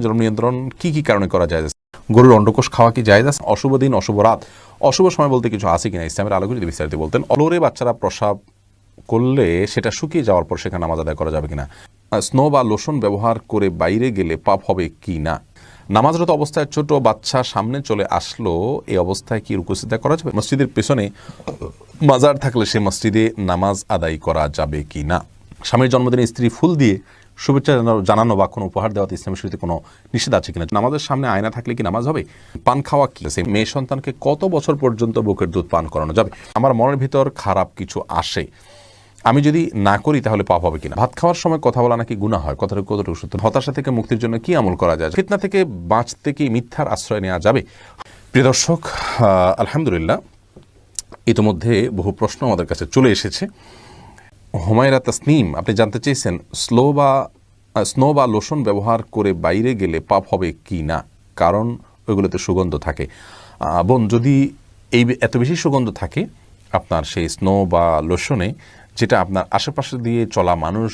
জন্ম নিয়ন্ত্রণ কি কি কারণে করা যায়? গরুর অন্ডকোষ খাওয়া কি জায়েজ আছে? অশুভ দিন, অশুভ রাত, অশুভ সময় বলতে কিছু আছে কিনা ইসলামের আলোকে যদি বিস্তারিত বলতেন। অলোরে বাচ্চারা প্রসাব করলে সেটা শুকিয়ে যাওয়ার পর সেখানে নামাজ আদায় করা যাবে কিনা? স্নো বা লোশন ব্যবহার করে বাইরে গেলে পাপ হবে কি না? নামাজরত অবস্থায় ছোট বাচ্চা সামনে চলে আসলো, এই অবস্থায় কি রুকু সিজদা করা যাবে? মসজিদের পেছনে মাজার থাকলে সে মসজিদে নামাজ আদায় করা যাবে কি না? স্বামীর জন্মদিনে স্ত্রী ফুল দিয়ে শুভেচ্ছা জানানো বা কোনো উপহার দেওয়াতে ইসলামের শরীয়তে কোনো নিষেধ আছে কিনা? নামাজের সামনে আয়না থাকলে কি নামাজ হবে? পান খাওয়া কি? মেয়ে সন্তানকে কত বছর পর্যন্ত বুকের দুধ পান করানো যাবে? আমার মনের ভিতর খারাপ কিছু আসে, আমি যদি না করি তাহলে পাপ হবে কিনা? ভাত খাওয়ার সময় কথা বলা নাকি গুনাহ হয়, কথাটা কতটুকু সত্য? হতাশা থেকে মুক্তির জন্য কি আমল করা যায়? ফিতনা থেকে বাঁচতে কি মিথ্যার আশ্রয় নেওয়া যাবে? প্রিয় দর্শক, আলহামদুলিল্লাহ ইতিমধ্যে বহু প্রশ্ন আমাদের কাছে চলে এসেছে। হুমায়রা তাসনিম, আপনি জানতে চেয়েছেন স্নো বা লোশন ব্যবহার করে বাইরে গেলে পাপ হবে কি না, কারণ ওইগুলোতে সুগন্ধ থাকে। বোন, যদি এত বেশি সুগন্ধ থাকে আপনার সেই স্নো বা লোশনে, যেটা আপনার আশেপাশে দিয়ে চলা মানুষ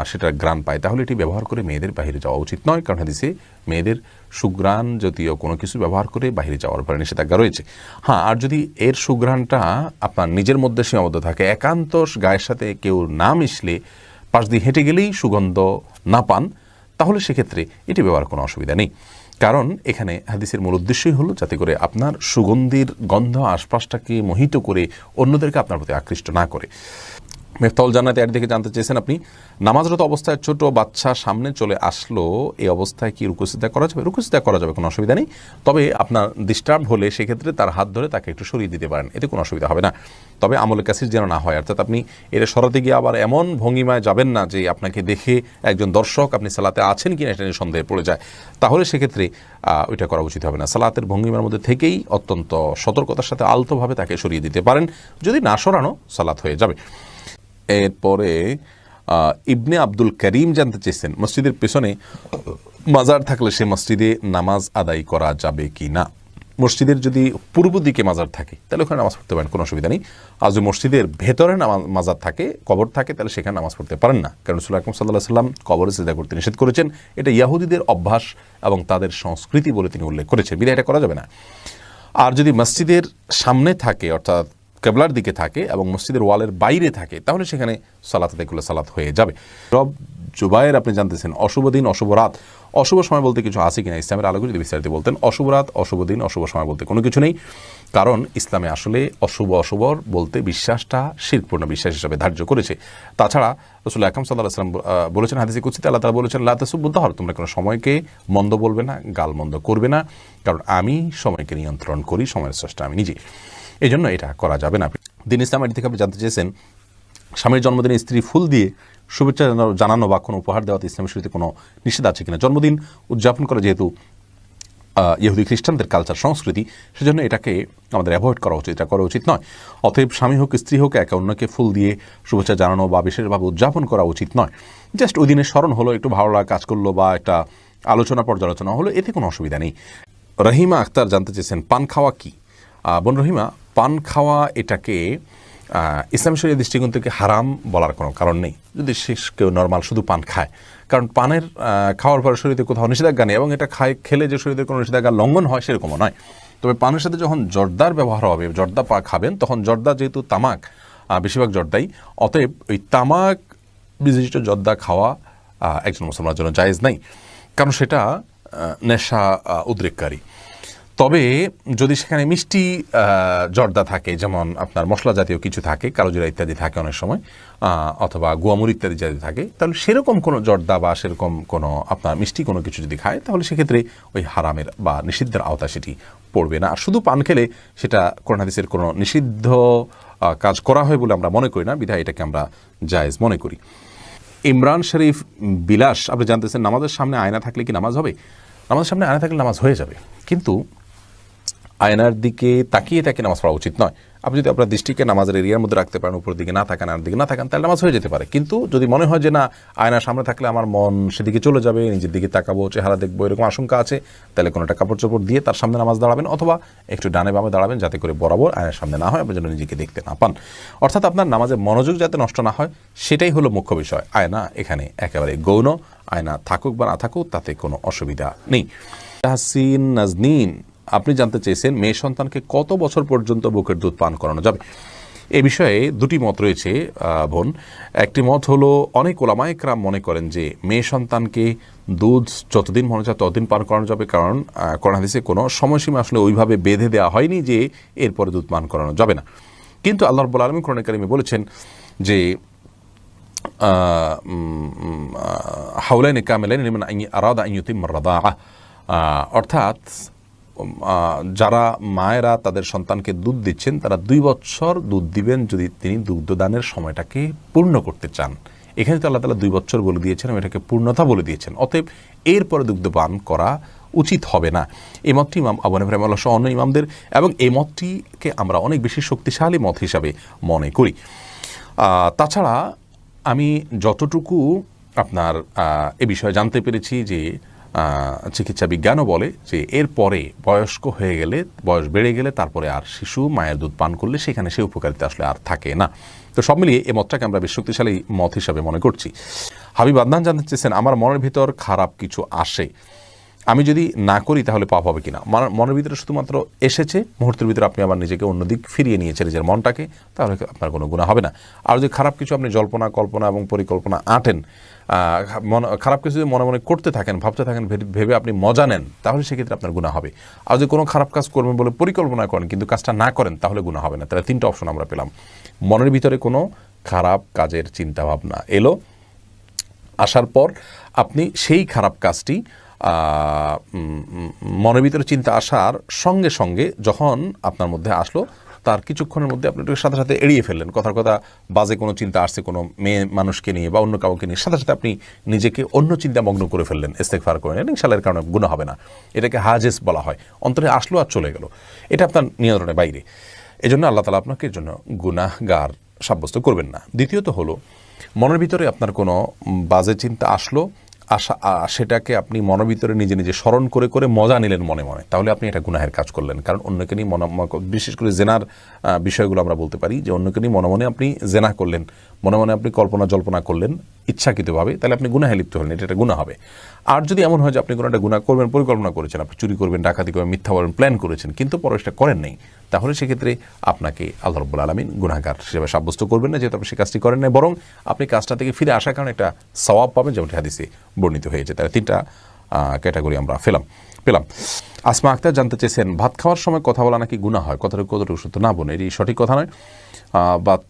সেটা ঘ্রাণ পায়, তাহলে এটি ব্যবহার করে মেয়েদের বাইরে যাওয়া উচিত নয়, কারণ হাদিসে মেয়েদের সুঘ্রাণ জাতীয় কোনো কিছু ব্যবহার করে বাইরে যাওয়ার ব্যাপারে নিষেধাজ্ঞা রয়েছে। হ্যাঁ, আর যদি এর সুঘ্রাণটা আপনার নিজের মধ্যে সীমাবদ্ধ থাকে, একান্ত গায়ের সাথে কেউ না মিশলে পাশ দিয়ে হেঁটে গেলেই সুগন্ধ না পান, তাহলে সেক্ষেত্রে এটি ব্যবহার কোনো অসুবিধা নেই। কারণ এখানে হাদিসের মূল উদ্দেশ্যই হলো যাতে করে আপনার সুগন্ধির গন্ধ আশপাশটাকে মোহিত করে অন্যদেরকে আপনার প্রতি আকৃষ্ট না করে। মেফতাউল জান্নাতি আর দিকে জানতে চেয়েছেন আপনি, নামাজরত অবস্থায় ছোট বাচ্চা সামনে চলে আসলো, এই অবস্থায় কি রুকু সিজদা করা যাবে? রুকু সিজদা করা যাবে, কোনো অসুবিধা নেই। তবে আপনার ডিস্টার্ব হলে সেক্ষেত্রে তার হাত ধরে তাকে একটু সরিয়ে দিতে পারেন, এতে কোনো অসুবিধা হবে না। তবে আমলে কাসির যেন না হয়, অর্থাৎ আপনি এটা সরাতে গিয়ে আবার এমন ভঙ্গিমায় যাবেন না যে আপনাকে দেখে একজন দর্শক আপনি সালাতে আছেন কিনা এটা নিয়ে সন্দেহে পড়ে যায়, তাহলে সেক্ষেত্রে ওইটা করা উচিত হবে না। সালাতের ভঙ্গিমার মধ্যে থেকেই অত্যন্ত সতর্কতার সাথে আলতোভাবে তাকে সরিয়ে দিতে পারেন, যদি না সরানো সালাত হয়ে যাবে। এরপরে ইবনে আব্দুল করিম জানতে চেয়েছেন, মসজিদের পেছনে মাজার থাকলে সে মসজিদে নামাজ আদায় করা যাবে কি না? মসজিদের যদি পূর্ব দিকে মাজার থাকে তাহলে ওখানে নামাজ পড়তে পারেন, কোনো অসুবিধা নেই। আর যদি মসজিদের ভেতরে মাজার থাকে, কবর থাকে, তাহলে সেখানে নামাজ পড়তে পারেন না, কারণ রাসূলুল্লাহ সাল্লাল্লাহু আলাইহি ওয়াসাল্লাম কবরে সিজদা করতে নিষেধ করেছেন। এটা ইহুদিদের অভ্যাস এবং তাদের সংস্কৃতি বলে তিনি উল্লেখ করেছেন, বিধায় এটা করা যাবে না। আর যদি মসজিদের সামনে থাকে, অর্থাৎ কেবলার দিকে থাকে এবং মসজিদের ওয়ালের বাইরে থাকে, তাহলে সেখানে সালাত আদায় করলে সালাত হয়ে যাবে। রব জুবায়ের, আপনি জানতেছেন অশুভ দিন, অশুভ রাত, অশুভ সময় বলতে কিছু আছে কিনা ইসলামের আলোকে যদি বিস্তারিত বলতেন। অশুভ রাত, অশুভ দিন, অশুভ সময় বলতে কোনো কিছু নেই, কারণ ইসলামে আসলে অশুভ বলতে বিশ্বাসটা শিরকপূর্ণ বিশ্বাস হিসাবে ধার্য করেছে। তাছাড়া রাসূলুল্লাহ আকরাম সাল্লাল্লাহু আলাইহি ওয়াসাল্লাম বলেছেন হাদিসে কুদসিতে, আল্লাহ তাআলা বলেছেন লা তাসুব্বুদ দাহর, তোমরা কোনো সময়কে মন্দ বলবে না, গাল মন্দ করবে না, কারণ আমি সময়কে নিয়ন্ত্রণ করি, সময়ের স্রষ্টা আমি নিজে, এই জন্য এটা করা যাবে না। দিন ইসলামের থেকে আপনি জানতে চেয়েছেন, স্বামীর জন্মদিনে স্ত্রী ফুল দিয়ে শুভেচ্ছা জানানো বা কোনো উপহার দেওয়াতে ইসলামের শরীয়তে কোনো নিষেধ আছে কিনা? জন্মদিন উদযাপন করা যেহেতু ইহুদি খ্রিস্টানদের কালচার সংস্কৃতি, সেজন্য এটাকে আমাদের অ্যাভয়েড করা উচিত, এটা করা উচিত নয়। অতএব স্বামী হোক স্ত্রী হোক একে অন্যকে ফুল দিয়ে শুভেচ্ছা জানানো বা বিশেষভাবে উদযাপন করা উচিত নয়। জাস্ট ওই দিনের স্মরণ হলো, একটু ভালো লাগা কাজ করলো বা একটা আলোচনা পর্যালোচনা হলো, এতে কোনো অসুবিধা নেই। রহিমা আক্তার জানতে চেয়েছেন, পান খাওয়া কি? বোন রহিমা, পান খাওয়া এটাকে ইসলাম শরীয়তের দৃষ্টিকোণ থেকে হারাম বলার কোনো কারণ নেই, যদি সে কেউ নর্মাল শুধু পান খায়, কারণ পানের খাওয়ার পর শরীরে কোথাও নিষেধাজ্ঞা নেই এবং এটা খেলে যে শরীরে কোনো নিষেধাজ্ঞা লঙ্ঘন হয় সেরকমও নয়। তবে পানের সাথে যখন জর্দার ব্যবহার হবে, জর্দা খাবেন, তখন জর্দা যেহেতু তামাক, বেশিরভাগ জর্দাই, অতএব ওই তামাক বিশিষ্ট জর্দা খাওয়া একজন মুসলমানের জন্য জায়েজ নাই, কারণ সেটা নেশা উদ্রেককারী। তবে যদি সেখানে মিষ্টি জর্দা থাকে, যেমন আপনার মশলা জাতীয় কিছু থাকে, কালোজিরা ইত্যাদি থাকে অনেক সময়, অথবা গুয়ামুর ইত্যাদি যদি থাকে, তাহলে সেরকম কোনো জর্দা বা সেরকম কোনো আপনার মিষ্টি কোনো কিছু যদি খায়, তাহলে সেক্ষেত্রে ওই হারামের বা নিষিদ্ধের আওতায় সেটি পড়বে না। আর শুধু পান খেলে সেটা কোরআন হাদিসের কোনো নিষিদ্ধ কাজ করা হয় বলে আমরা মনে করি না, বিধায় এটাকে আমরা জায়েজ মনে করি। ইমরান শরীফ বিলাস, আপনি জানতেছেন নামাজের সামনে আয়না থাকলে কি নামাজ হবে? নামাজের সামনে আয়না থাকলে নামাজ হয়ে যাবে, কিন্তু আয়নার দিকে তাকিয়ে নামাজ পড়া উচিত নয়। আপনি যদি আপনার দৃষ্টিকে নামাজের এরিয়ার মধ্যে রাখতে পারেন, উপরের দিকে না থাকেন, আর দিকে না থাকেন, তাহলে নামাজ হয়ে যেতে পারে। কিন্তু যদি মনে হয় যে না, আয়নার সামনে থাকলে আমার মন সেদিকে চলে যাবে, নিজের দিকে তাকাবো, চেহারা দেখবো, এরকম আশঙ্কা আছে, তাহলে কোনো একটা কাপড় চোপড় দিয়ে তার সামনে নামাজ দাঁড়াবেন, অথবা একটু ডানে বামে দাঁড়াবেন, যাতে করে বরাবর আয়নার সামনে না হয়, আপনার জন্য নিজেকে দেখতে না পান। অর্থাৎ আপনার নামাজের মনোযোগ যাতে নষ্ট না হয়, সেটাই হলো মুখ্য বিষয়। আয়না এখানে একেবারে গৌণ, আয়না থাকুক বা না থাকুক তাতে কোনো অসুবিধা নেই। তাহসিন নাজনীন, আপনি জানতে চেয়েছেন মেয়ে সন্তানকে কত বছর পর্যন্ত বুকের দুধ পান করানো যাবে। এ বিষয়ে দুটি মত রয়েছে বোন। একটি মত হলো, অনেক ওলামায়ে কেরাম মনে করেন যে মেয়ে সন্তানকে দুধ যতদিন মনে চায় ততদিন পান করানো যাবে, কারণ কোরআন হাদিসে কোনো সময়সীমা আসলে ওইভাবে বেঁধে দেওয়া হয়নি যে এরপরে দুধ পান করানো যাবে না। কিন্তু আল্লাহ রাব্বুল আলামিন কোরআনে কারিমে বলেছেন যে হাওলাইনি কামিলাইনি লিমান আরাদা আন ইউতিম্মা রাদাআহ, অর্থাৎ যারা মায়েরা তাদের সন্তানকে দুধ দিচ্ছেন তারা 2 বছর দুধ দিবেন যদি তিনি দুগ্ধদানের সময়টাকে পূর্ণ করতে চান। এখানে তো আল্লাহ তাআলা 2 বছর বলে দিয়েছেন, এটাকে পূর্ণতা বলে দিয়েছেন, অতএব এরপরে দুগ্ধপান করা উচিত হবে না। এই মতটি ইমাম আবু হানিফা রাহিমাহুল্লাহ সহ অন্য ইমামদের, এবং এই মতটিকে আমরা অনেক বেশি শক্তিশালী মত হিসাবে মনে করি। তাছাড়া আমি যতটুকু আপনার এ বিষয়ে জানতে পেরেছি যে চিকিৎসা বিজ্ঞানও বলে যে এরপরে বয়স্ক হয়ে গেলে, বয়স বেড়ে গেলে তারপরে আর শিশু মায়ের দুধ পান করলে সেখানে সে উপকারিতা আসলে আর থাকে না। তো সব মিলিয়ে এই মতটাকে আমরা বেশ শক্তিশালী মত হিসাবে মনে করছি। হাবিব আদনান জানতে চেয়েছেন, আমার মনের ভিতর খারাপ কিছু আসে, আমি যদি না করি তাহলে পাপ হবে কিনা। মনের ভিতরে শুধুমাত্র এসেছে, মুহূর্তের ভিতরে আপনি আবার নিজেকে অন্যদিক ফিরিয়ে নিয়েছেন নিজের মনটাকে, তাহলে আপনার কোনো গুনাহ হবে না। আর যদি খারাপ কিছু আপনি জল্পনা কল্পনা এবং পরিকল্পনা আঁটেন, খারাপ কিছু যদি মনে মনে করতে থাকেন, ভাবতে থাকেন, ভেবে আপনি মজা নেন, তাহলে সেক্ষেত্রে আপনার গুনাহ হবে। আর যদি কোনো খারাপ কাজ করবেন বলে পরিকল্পনা করেন কিন্তু কাজটা না করেন, তাহলে গুনাহ হবে না। তাহলে 3টা অপশন আমরা পেলাম। মনের ভিতরে কোনো খারাপ কাজের চিন্তা ভাবনা এলো, আসার পর আপনি সেই খারাপ কাজটি মনের ভিতরে চিন্তা আসার সঙ্গে সঙ্গে যখন আপনার মধ্যে আসলো, তার কিছুক্ষণের মধ্যে আপনি সাথে সাথে এড়িয়ে ফেললেন। কথার কথা, বাজে কোনো চিন্তা আসছে কোনো মেয়ে মানুষকে নিয়ে বা অন্য কাউকে নিয়ে, সাথে সাথে আপনি নিজেকে অন্য চিন্তা মগ্ন করে ফেললেন, ইস্তেগফার করে নিলেন, ইনশাআল্লাহ এর কারণে গুনাহ হবে না। এটাকে হাজেস বলা হয়। অন্তরে আসলো আর চলে গেল, এটা আপনার নিয়ন্ত্রণের বাইরে। এজন্য আল্লাহ তাআলা আপনাকে এর জন্য গুনাহগার সাব্যস্ত করবেন না। দ্বিতীয়ত হলো, মনের ভিতরে আপনার কোনো বাজে চিন্তা আসলো, সেটাকে আপনি মনের ভিতরে নিজে নিজে স্মরণ করে করে মজা নিলেন মনে মনে, তাহলে আপনি এটা গুনাহের কাজ করলেন। কারণ অন্যকে নিয়ে বিশেষ করে জেনার বিষয়গুলো আমরা বলতে পারি যে অন্যকে নিয়ে মনে মনে আপনি জেনা করলেন, মনে মনে আপনি কল্পনা জল্পনা করলেন ইচ্ছাকৃতভাবে, তাহলে আপনি গুনাহে লিপ্ত হলেন, এটা গুনাহ হবে। আর যদি এমন হয় যে আপনি কোনো একটা গুনাহ করবেন, পরিকল্পনা করেছেন, আপনি চুরি করবেন, ডাকাতি করবেন, মিথ্যা বলবেন, প্ল্যান করেছেন, কিন্তু পরে সেটা করেন নাই, তাহলে সেক্ষেত্রে আপনাকে আল্লাহ রাব্বুল আলামিন গুনাহগার হিসেবে সাব্যস্ত করবেন না, যেহেতু আপনি সেই কাজটি করেন নাই, বরং আপনি কাজটা থেকে ফিরে আসার কারণে একটা সওয়াব পাবেন, যেমনটি হাদিসে বর্ণিত হয়েছে। তাহলে 3টা ক্যাটাগরি আমরা পেলাম। আসমা আক্তার জানতে চেয়েছেন, ভাত খাওয়ার সময় কথা বলা নাকি গুনাহ হয়, কতটুকু সত্য না বোন? এটি সঠিক কথা নয়।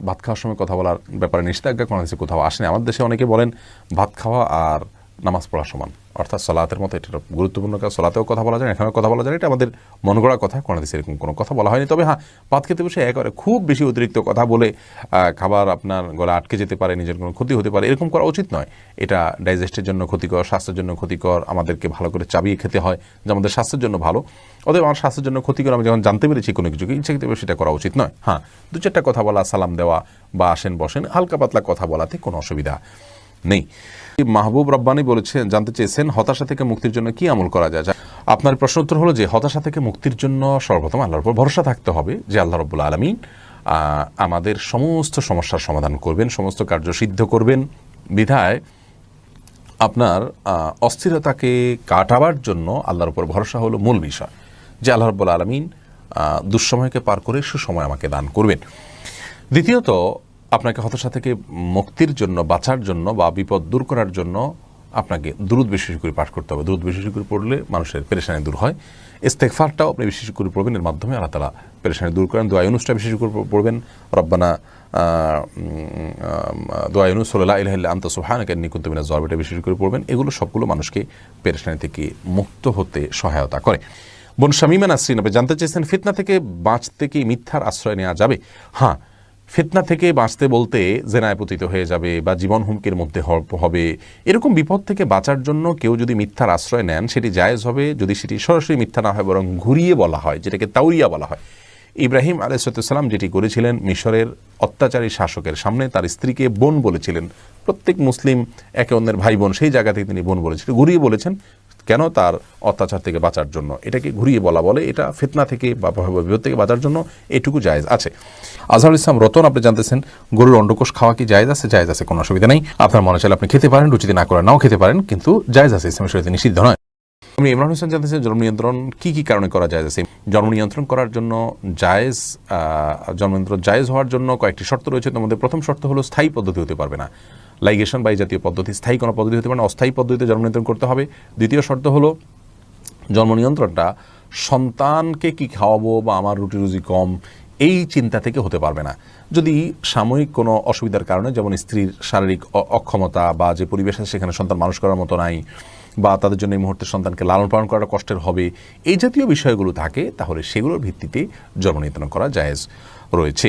ভাত খাওয়ার সময় কথা বলার ব্যাপারে নিষেধাজ্ঞা কোনো দেশে কোথাও আসেনি। আমাদের দেশে অনেকে বলেন ভাত খাওয়া আর নামাজ পড়া সমান, অর্থাৎ সলাতের মতো এটা গুরুত্বপূর্ণ কাজ, সলাতেও কথা বলা যায়, এখানেও কথা বলা যায়, এটা আমাদের মন গড়া কথা, কোনো দেশে এরকম কোনো কথা বলা হয়নি। তবে হ্যাঁ, ভাত খেতে বসে একেবারে খুব বেশি অতিরিক্ত কথা বলে খাবার আপনার গলা আটকে যেতে পারে, নিজের কোনো ক্ষতি হতে পারে, এরকম করা উচিত নয়। এটা ডাইজেস্টের জন্য ক্ষতিকর, স্বাস্থ্যের জন্য ক্ষতিকর। আমাদেরকে ভালো করে চাবিয়ে খেতে হয়, যে আমাদের স্বাস্থ্যের জন্য ভালো। অতএব আমার স্বাস্থ্যের জন্য ক্ষতিকর আমি যখন জানতে পেরেছি কোনো কিছুকে, ইচ্ছাকৃত সেটা করা উচিত নয়। হ্যাঁ, 2-4টা কথা বলা, সালাম দেওয়া বা আসেন বসেন, হালকা পাতলা কথা বলাতে কোনো অসুবিধা নেই। মাহবুব রব্বানি বলেছেন, জানতে চেয়েছেন হতাশা থেকে মুক্তির জন্য কি আমল করা যায়। আপনার প্রশ্ন উত্তর হলো যে হতাশা থেকে মুক্তির জন্য সর্বপ্রথম আল্লাহর উপর ভরসা থাকতে হবে যে আল্লাহ রাব্বুল আলামিন আমাদের সমস্ত সমস্যার সমাধান করবেন, সমস্ত কার্য সিদ্ধ করবেন। বিধায় আপনার অস্থিরতাকে কাটাবার জন্য আল্লাহর উপর ভরসা হলো মূল বিষয়, যে আল্লাহ রাব্বুল আলামিন দুঃসময়কে পার করে সুসময় আমাকে দান করবেন। দ্বিতীয়ত, আপনাকে হতাশা থেকে মুক্তির জন্য, বাঁচার জন্য বা বিপদ দূর করার জন্য আপনাকে দুরূদ বেশি করে পাঠ করতে হবে। দুরূদ বেশি করে পড়লে মানুষের পেরেশানি দূর হয়। ইস্তেগফারটাও আপনি বেশি করে পড়বেন, এর মাধ্যমে আল্লাহ তাআলা পেরেশানি দূর করেন। দোয়া ইউনুসটা বেশি করে পড়বেন, রব্বানা দোয়া ইউনুস লা ইলাহা ইল্লা আনতা সুবহানাকা ইন্নী কুনতু মিনাজ জালিমিন, এটা বেশি করে পড়বেন। এগুলো সবগুলো মানুষকে পেরেশানি থেকে মুক্ত হতে সহায়তা করে। বোন শামীমা নাসরিন, আপনি জানতে চেয়েছেন ফিতনা থেকে বাঁচতে কি মিথ্যার আশ্রয় নেওয়া যাবে? হ্যাঁ, ফিতনা থেকে বাঁচতে বলতে জেনায় পতিত হয়ে যাবে বা জীবন হুমকির মধ্যে হবে, এরকম বিপদ থেকে বাঁচার জন্য কেউ যদি মিথ্যার আশ্রয় নেন সেটি জায়েজ হবে, যদি সেটি সরাসরি মিথ্যা না হয় বরং ঘুরিয়ে বলা হয়, যেটাকে তাওরিয়া বলা হয়। ইব্রাহিম আলাইহিসসালাম যেটি করেছিলেন, মিশরের অত্যাচারী শাসকের সামনে তার স্ত্রীকে বোন বলেছিলেন। প্রত্যেক মুসলিম একে অন্যের ভাই বোন, সেই জায়গা থেকে তিনি বোন বলেছিলেন, ঘুরিয়ে বলেছেন কেন? তার অত্যাচার থেকে বাঁচার জন্য। এটাকে ঘুরিয়ে বলা বলে, এটা ফিতনা থেকে বা বিপদ থেকে বাঁচার জন্য এটুকু জায়েজ আছে। আজহারুল ইসলাম রতন, আপনি জানতেছেন গরুর অন্ডকোষ খাওয়া কি জায়েজ আছে? জায়েজ আছে, কোনো অসুবিধা নেই। আপনার মনে চাইলে আপনি খেতে পারেন, রুচিতে না করে নাও খেতে পারেন, কিন্তু জায়েজ আছে, ইসলামের শরীয়তে নিষিদ্ধ নয়। আপনি ইমরান হোসেন জানতেছেন জন্ম নিয়ন্ত্রণ কি কি কারণে করা জায়েজ আছে? জন্ম নিয়ন্ত্রণ করার জন্য জায়েজ, জন্ম নিয়ন্ত্রণ জায়েজ হওয়ার জন্য কয়েকটি শর্ত রয়েছে। তার মধ্যে প্রথম শর্ত হলো স্থায়ী পদ্ধতি হতে পারবে না, লাইগেশন বা এই জাতীয় পদ্ধতি, স্থায়ী কোনো পদ্ধতি হতে পারে না, অস্থায়ী পদ্ধতিতে জন্ম নিয়ন্ত্রণ করতে হবে। দ্বিতীয় শর্ত হলো জন্ম নিয়ন্ত্রণটা সন্তানকে কি খাওয়াবো বা আমার রুটি রুজি কম এই চিন্তা থেকে হতে পারবে না। যদি সাময়িক কোনো অসুবিধার কারণে, যেমন স্ত্রীর শারীরিক অক্ষমতা বা যে পরিবেশ আছে সেখানে সন্তান মানুষ করার মতো নাই, বা তাদের জন্য এই মুহূর্তে সন্তানকে লালন পালন করাটা কষ্টের হবে, এই জাতীয় বিষয়গুলো থাকে, তাহলে সেগুলোর ভিত্তিতে জন্ম নিয়ন্ত্রণ করা জায়েজ রয়েছে।